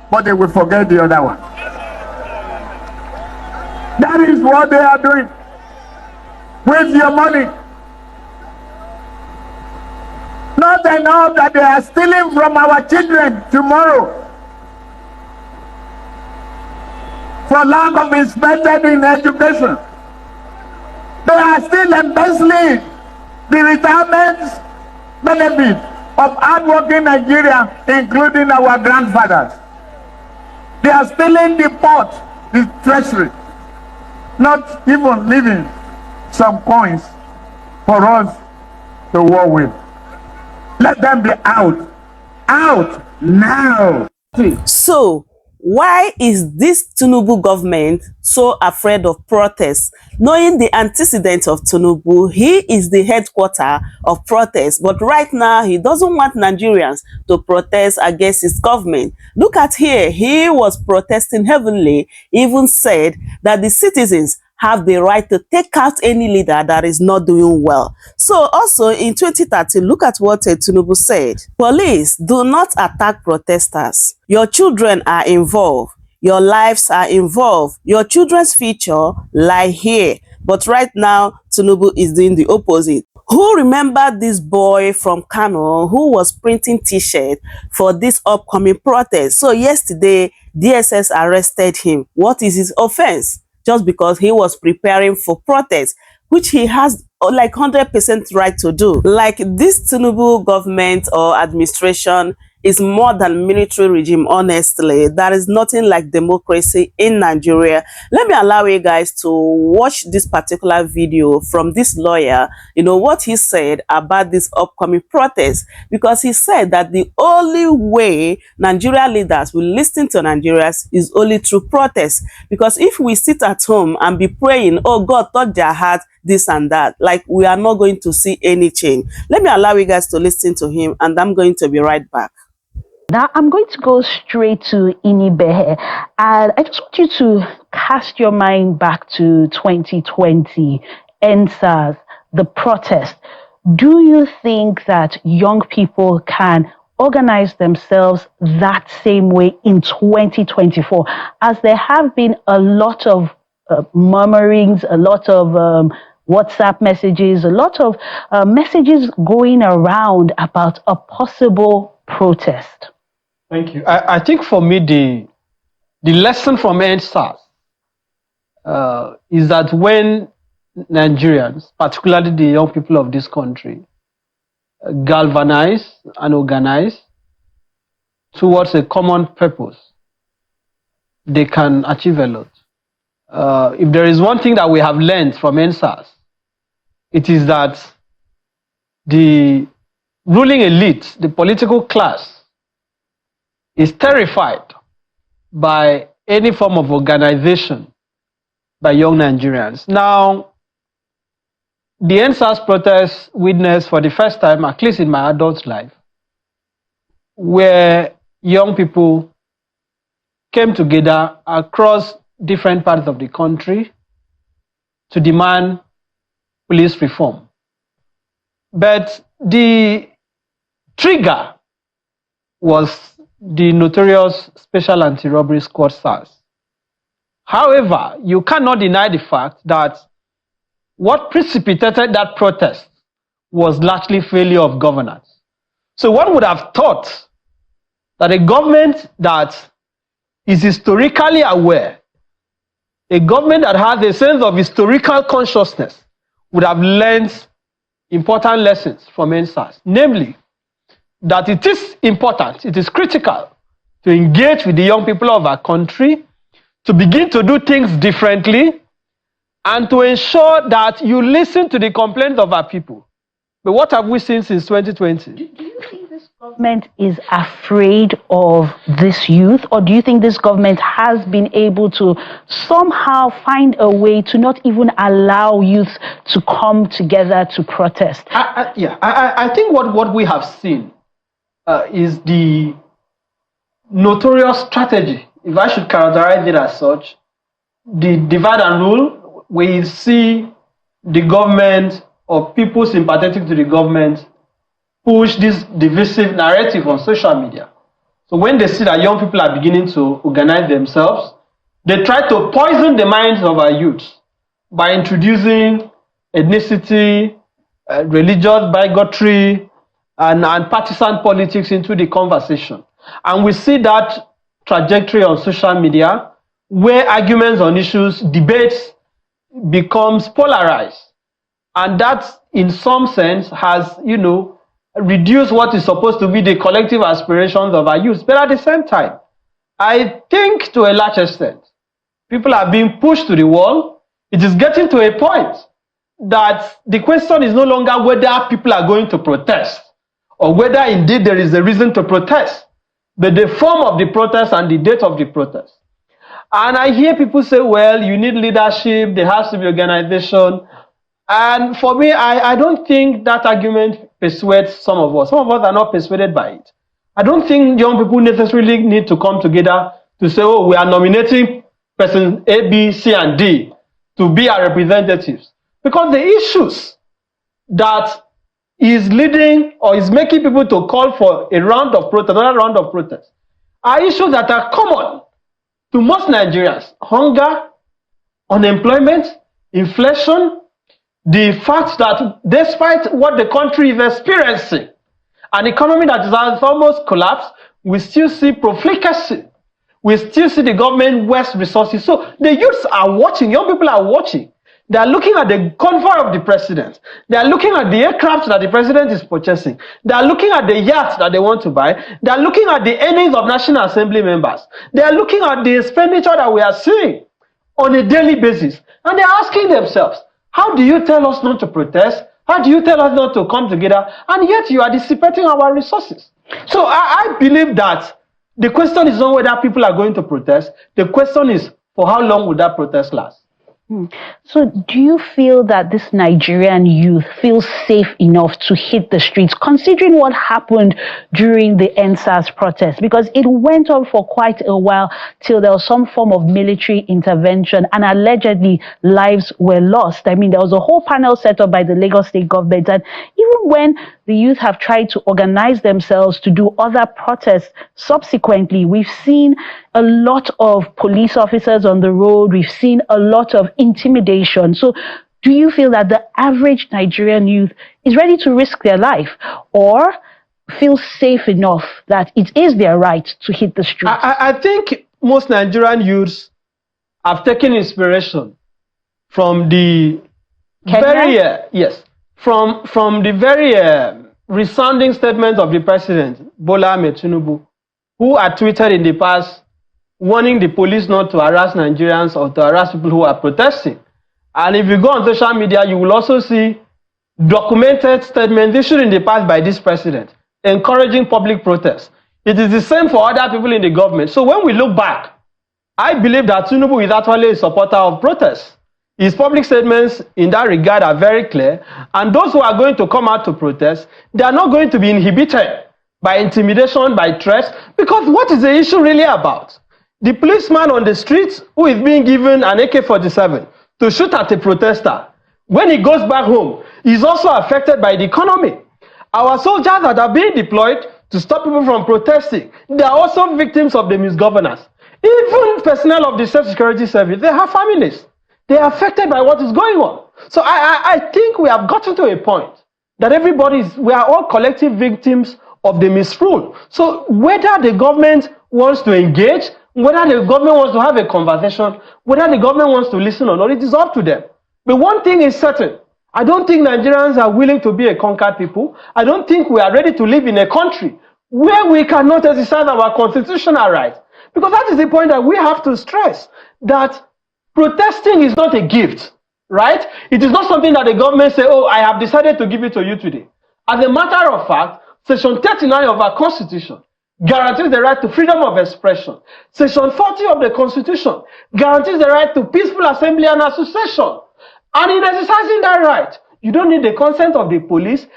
but they will forget the other one. That is what they are doing with your money. Not enough that they are stealing from our children tomorrow for lack of investment in education. They are still embezzling the retirement benefit of hardworking Nigeria, including our grandfathers. They are stealing the port, the treasury, not even leaving some coins for us to war with. Let them be out now. So, why is this Tinubu government so afraid of protests? Knowing the antecedents of Tinubu, he is the headquarter of protests. But right now, he doesn't want Nigerians to protest against his government. Look at here, he was protesting heavily, even said that the citizens have the right to take out any leader that is not doing well. So also in 2013, look at what Tinubu said. Police, do not attack protesters. Your children are involved. Your lives are involved. Your children's future lie here. But right now, Tinubu is doing the opposite. Who remember this boy from Kano who was printing t-shirts for this upcoming protest? So yesterday, DSS arrested him. What is his offense? Just because he was preparing for protest, which he has like 100% right to do. Like this Tinubu government or administration is more than military regime, honestly. There is nothing like democracy in Nigeria. Let me allow you guys to watch this particular video from this lawyer, what he said about this upcoming protest, because he said that the only way Nigeria leaders will listen to Nigerians is only through protest. Because if we sit at home and be praying, oh God, touch their heart, this and that, like we are not going to see any change. Let me allow you guys to listen to him, and I'm going to be right back. Now, I'm going to go straight to Inibehe, and I just want you to cast your mind back to 2020, EndSARS, the protest. Do you think that young people can organize themselves that same way in 2024, as there have been a lot of murmurings, a lot of WhatsApp messages, a lot of messages going around about a possible protest? Thank you. I think for me, the lesson from EndSARS is that when Nigerians, particularly the young people of this country, galvanize and organize towards a common purpose, they can achieve a lot. If there is one thing that we have learned from EndSARS, it is that the ruling elite, the political class, is terrified by any form of organization by young Nigerians. Now, the EndSARS protest witnessed for the first time, at least in my adult life, where young people came together across different parts of the country to demand police reform. But the trigger was the notorious Special Anti-Robbery Squad, SARS. However, you cannot deny the fact that what precipitated that protest was largely failure of governance. So one would have thought that a government that is historically aware, a government that has a sense of historical consciousness, would have learned important lessons from EndSARS, namely, that it is important, it is critical to engage with the young people of our country, to begin to do things differently, and to ensure that you listen to the complaints of our people. But what have we seen since 2020? Do you think this government is afraid of this youth, or do you think this government has been able to somehow find a way to not even allow youth to come together to protest? I think what we have seen is the notorious strategy, if I should characterize it as such, the divide and rule. We see the government or people sympathetic to the government push this divisive narrative on social media. So when they see that young people are beginning to organize themselves, they try to poison the minds of our youth by introducing ethnicity, religious bigotry, and partisan politics into the conversation. And we see that trajectory on social media, where arguments on issues, debates becomes polarized. And that, in some sense, has, reduced what is supposed to be the collective aspirations of our youth. But at the same time, I think to a large extent, people are being pushed to the wall. It is getting to a point that the question is no longer whether people are going to protest or whether indeed there is a reason to protest, but the form of the protest and the date of the protest. And I hear people say, well, you need leadership, there has to be organization. And for me, I don't think that argument persuades some of us. Some of us are not persuaded by it. I don't think young people necessarily need to come together to say, oh, we are nominating person A, B, C, and D to be our representatives. Because the issues that is leading or is making people to call for a round of protest, another round of protest, are issues that are common to most Nigerians. Hunger, unemployment, inflation, the fact that despite what the country is experiencing, an economy that has almost collapsed, we still see profligacy. We still see the government waste resources. So the youths are watching, young people are watching. They are looking at the convoy of the president. They are looking at the aircraft that the president is purchasing. They are looking at the yachts that they want to buy. They are looking at the earnings of National Assembly members. They are looking at the expenditure that we are seeing on a daily basis. And they are asking themselves, how do you tell us not to protest? How do you tell us not to come together? And yet you are dissipating our resources. So I believe that the question is not whether people are going to protest. The question is, for how long will that protest last? So do you feel that this Nigerian youth feels safe enough to hit the streets, considering what happened during the EndSARS protest? Because it went on for quite a while till there was some form of military intervention and allegedly lives were lost. I mean, there was a whole panel set up by the Lagos state government, and even when the youth have tried to organize themselves to do other protests subsequently, we've seen a lot of police officers on the road. We've seen a lot of intimidation. So do you feel that the average Nigerian youth is ready to risk their life or feel safe enough that it is their right to hit the streets? I think most Nigerian youths have taken inspiration from the from the very resounding statement of the president, Bola Ahmed Tinubu, who had tweeted in the past warning the police not to harass Nigerians or to harass people who are protesting. And if you go on social media, you will also see documented statements issued in the past by this president, encouraging public protest. It is the same for other people in the government. So when we look back, I believe that Tinubu is actually a supporter of protests. His public statements in that regard are very clear. And those who are going to come out to protest, they are not going to be inhibited by intimidation, by threats, because what is the issue really about? The policeman on the streets who is being given an AK-47 to shoot at a protester, when he goes back home, is also affected by the economy. Our soldiers that are being deployed to stop people from protesting, they are also victims of the misgovernance. Even personnel of the State Security Service, they have families. They are affected by what is going on. So I think we have gotten to a point that we are all collective victims of the misrule. So whether the government wants to engage, whether the government wants to have a conversation, whether the government wants to listen or not, it is up to them. But one thing is certain. I don't think Nigerians are willing to be a conquered people. I don't think we are ready to live in a country where we cannot exercise our constitutional rights. Because that is the point that we have to stress, that protesting is not a gift, right? It is not something that the government say, oh, I have decided to give it to you today. As a matter of fact, Section 39 of our Constitution guarantees the right to freedom of expression. Section 40 of the Constitution guarantees the right to peaceful assembly and association. And in exercising that right, you don't need the consent of the police.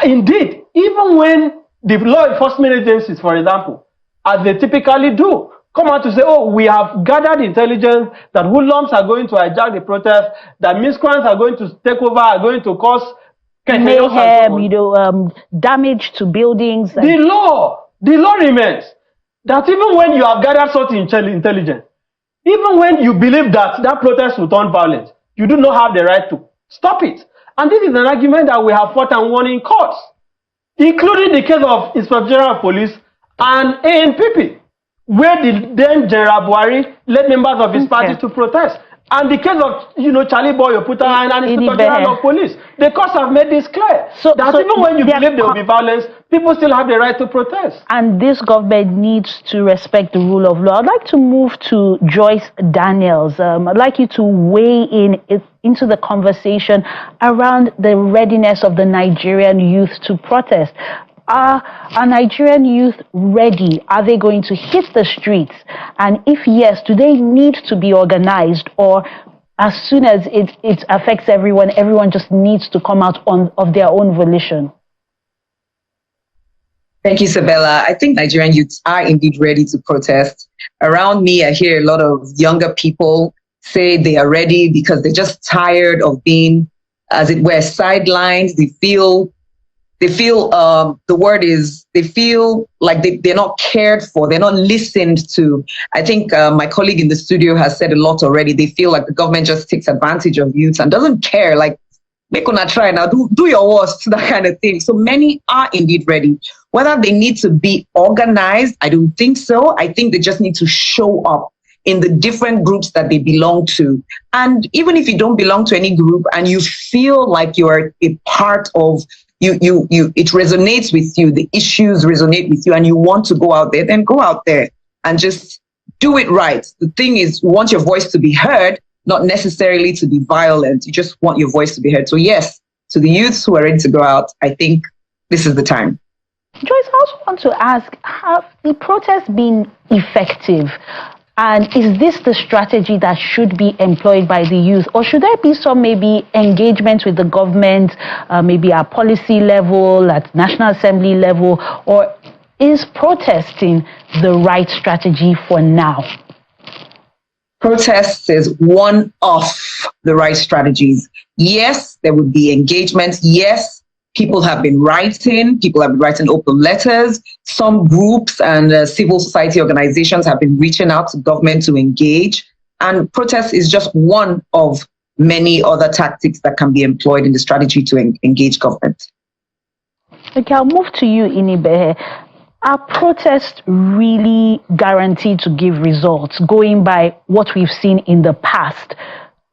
Indeed, even when the law enforcement agencies, for example, as they typically do, come out to say, oh, we have gathered intelligence that hoodlums are going to hijack the protest, that miscreants are going to take over, are going to cause mayhem, damage to buildings. The law remains. that even when you have gathered such intelligence, even when you believe that that protest will turn violent, you do not have the right to stop it. And this is an argument that we have fought and won in courts, including the case of Inspector General of Police and ANPP, where the then General Buhari led members of his party to protest. And the case of, Charlie Boy Oputa and Inspector General of Police, the courts have made this clear. So even when you believe there will be violence, people still have the right to protest. And this government needs to respect the rule of law. I'd like to move to Joyce Daniels. I'd like you to weigh into the conversation around the readiness of the Nigerian youth to protest. Are Nigerian youth ready? Are they going to hit the streets? And if yes, do they need to be organized, or as soon as it affects everyone just needs to come out of their own volition? Thank you, Sabella. I think Nigerian youths are indeed ready to protest. Around me, I hear a lot of younger people say they are ready because they're just tired of being, as it were, sidelined. They feel the word is, they feel like they're not cared for, they're not listened to. I think my colleague in the studio has said a lot already. They feel like the government just takes advantage of youth and doesn't care, like, make una try now, do your worst, that kind of thing. So many are indeed ready. Whether they need to be organized, I don't think so. I think they just need to show up in the different groups that they belong to. And even if you don't belong to any group and you feel like you're a part of, it resonates with you, the issues resonate with you, and you want to go out there, then go out there and just do it right. The thing is, you want your voice to be heard, not necessarily to be violent. You just want your voice to be heard. So yes, to the youths who are ready to go out, I think this is the time. Joyce, I also want to ask, have the protests been effective? And is this the strategy that should be employed by the youth? Or should there be some maybe engagement with the government, maybe at policy level, at National Assembly level? Or is protesting the right strategy for now? Protest is one of the right strategies. Yes, there would be engagement. Yes, people have been writing open letters. Some groups and civil society organizations have been reaching out to government to engage. And protest is just one of many other tactics that can be employed in the strategy to engage government. Okay, I'll move to you, Inibehe. Are protests really guaranteed to give results, going by what we've seen in the past?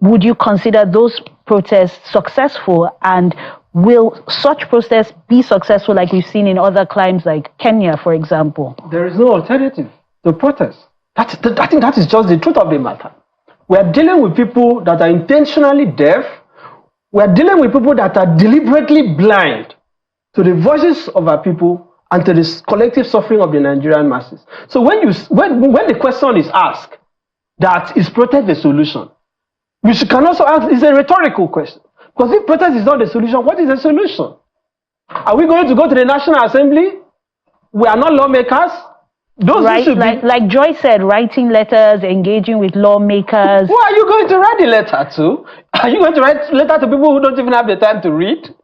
Would you consider those protests successful, and will such protests be successful like we've seen in other climes like Kenya, for example? There is no alternative to protest. I think that is just the truth of the matter. We are dealing with people that are intentionally deaf. We are dealing with people that are deliberately blind to the voices of our people and to the collective suffering of the Nigerian masses. So when the question is asked, that is protest the solution? We can also ask, it's a rhetorical question. Because if protest is not the solution, what is the solution? Are we going to go to the National Assembly? We are not lawmakers. Those right, like Joy said, writing letters, engaging with lawmakers. Who are you going to write the letter to? Are you going to write letter to people who don't even have the time to read?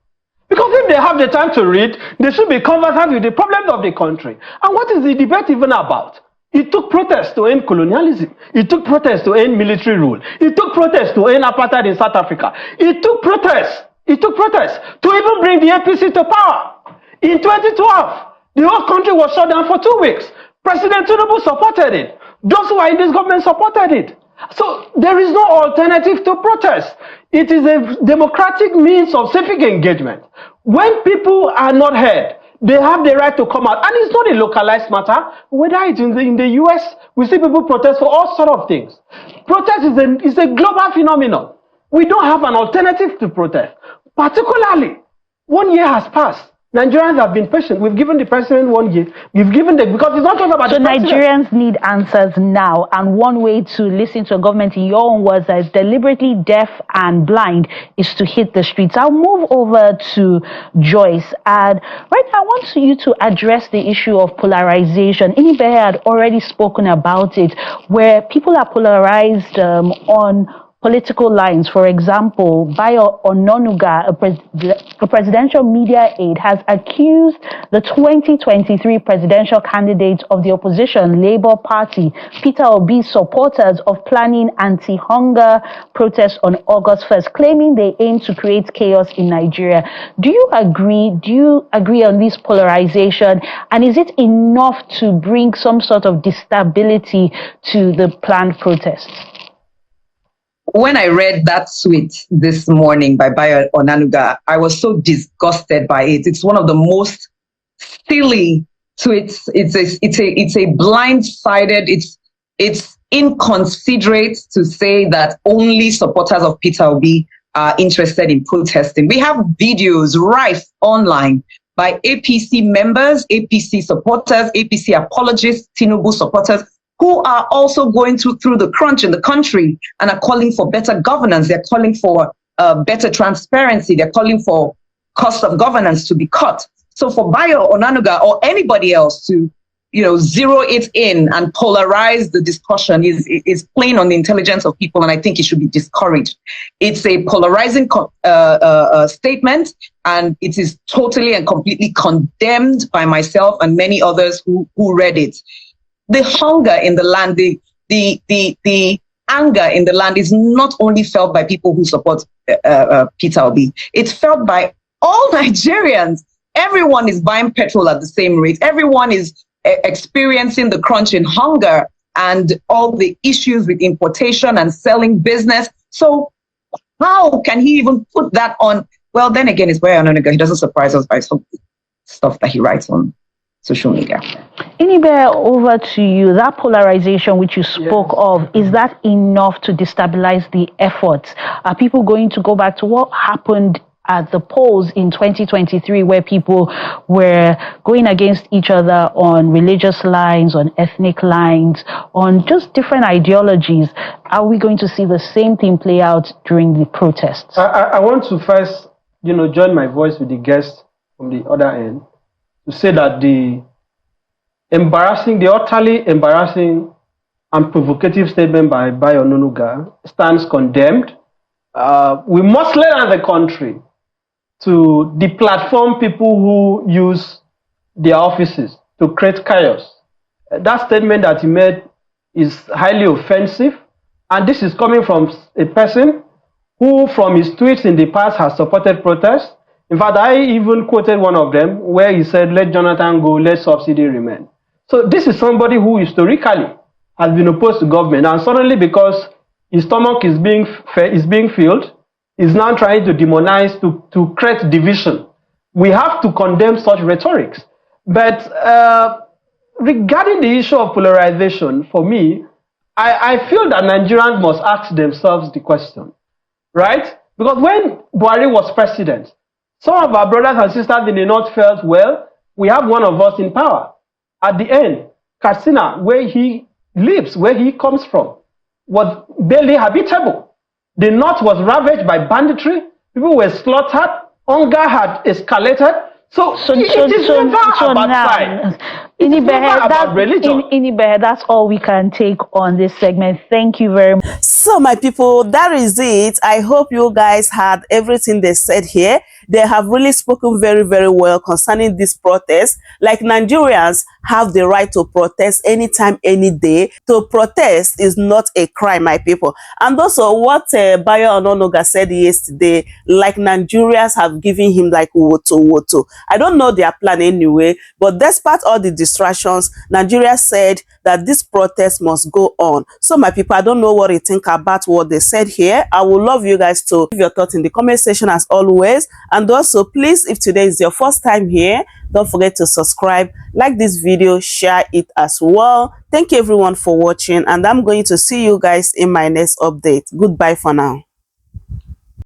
Because if they have the time to read, they should be conversant with the problems of the country. And what is the debate even about? It took protests to end colonialism. It took protests to end military rule. It took protests to end apartheid in South Africa. It took protests to even bring the APC to power. In 2012, the whole country was shut down for 2 weeks. President Tinubu supported it. Those who are in this government supported it. So there is no alternative to protest. It is a democratic means of civic engagement. When people are not heard, they have the right to come out. And it's not a localized matter. Whether it's in the US, we see people protest for all sorts of things. Protest is a global phenomenon. We don't have an alternative to protest. Particularly, 1 year has passed. Nigerians have been patient. We've given the president 1 year. Because it's not just about the president. So Nigerians need answers now. And one way to listen to a government, in your own words, that is deliberately deaf and blind, is to hit the streets. I'll move over to Joyce. And right now, I want you to address the issue of polarization. Inibehe had already spoken about it, where people are polarized on political lines. For example, Bayo Ononuga, a presidential media aide, has accused the 2023 presidential candidate of the opposition Labour Party, Peter Obi's supporters, of planning anti-hunger protests on August 1st, claiming they aim to create chaos in Nigeria. Do you agree? Do you agree on this polarization? And is it enough to bring some sort of stability to the planned protests? When I read that tweet this morning by Bayo Onanuga, I was so disgusted by it. It's one of the most silly tweets. It's a blindsided. It's inconsiderate to say that only supporters of Peter Obi are interested in protesting. We have videos rife online by APC members, APC supporters, APC apologists, Tinubu supporters, who are also going through the crunch in the country and are calling for better governance. They're calling for better transparency. They're calling for cost of governance to be cut. So for Bayo Onanuga or anybody else to, zero it in and polarize the discussion is playing on the intelligence of people, and I think it should be discouraged. It's a polarizing statement, and it is totally and completely condemned by myself and many others who read it. The hunger in the land, the anger in the land is not only felt by people who support Peter Obi. It's felt by all Nigerians. Everyone is buying petrol at the same rate. Everyone is experiencing the crunch in hunger and all the issues with importation and selling business. So how can he even put that on? Well, then again, it's Bayo Onanuga. He doesn't surprise us by some stuff that he writes on social media. Inibe, over to you. That polarization which you spoke of, is that enough to destabilize the efforts? Are people going to go back to what happened at the polls in 2023, where people were going against each other on religious lines, on ethnic lines, on just different ideologies? Are we going to see the same thing play out during the protests? I want to first, join my voice with the guests from the other end to say that the utterly embarrassing and provocative statement by Bayo Onanuga stands condemned. We must learn as a country to deplatform people who use their offices to create chaos. That statement that he made is highly offensive, and this is coming from a person who, from his tweets in the past, has supported protests. In fact, I even quoted one of them where he said, "Let Jonathan go, let subsidy remain." So this is somebody who historically has been opposed to government, and suddenly, because his stomach is being filled, is now trying to demonize, to create division. We have to condemn such rhetorics. But regarding the issue of polarization, for me, I feel that Nigerians must ask themselves the question, right? Because when Buhari was president, some of our brothers and sisters in the north felt, well, we have one of us in power. At the end, Katsina, where he lives, where he comes from, was barely habitable. The north was ravaged by banditry. People were slaughtered. Hunger had escalated. So it is never about pride. It's never about religion. Inibe, that's all we can take on this segment. Thank you very much. So my people, that is it. I hope you guys had everything they said here. They have really spoken very, very well concerning this protest. Like, Nigerians have the right to protest anytime, any day. To protest is not a crime, my people. And also what Bayo Onanuga said yesterday, like, Nigerians have given him like woto. I don't know their plan anyway, but despite all the distractions, Nigeria said that this protest must go on. So my people, I don't know what you think about what they said here. I would love you guys to give your thoughts in the comment section as always. And also, please, if today is your first time here, don't forget to subscribe, like this video, share it as well. Thank you everyone for watching, and I'm going to see you guys in my next update. Goodbye for now.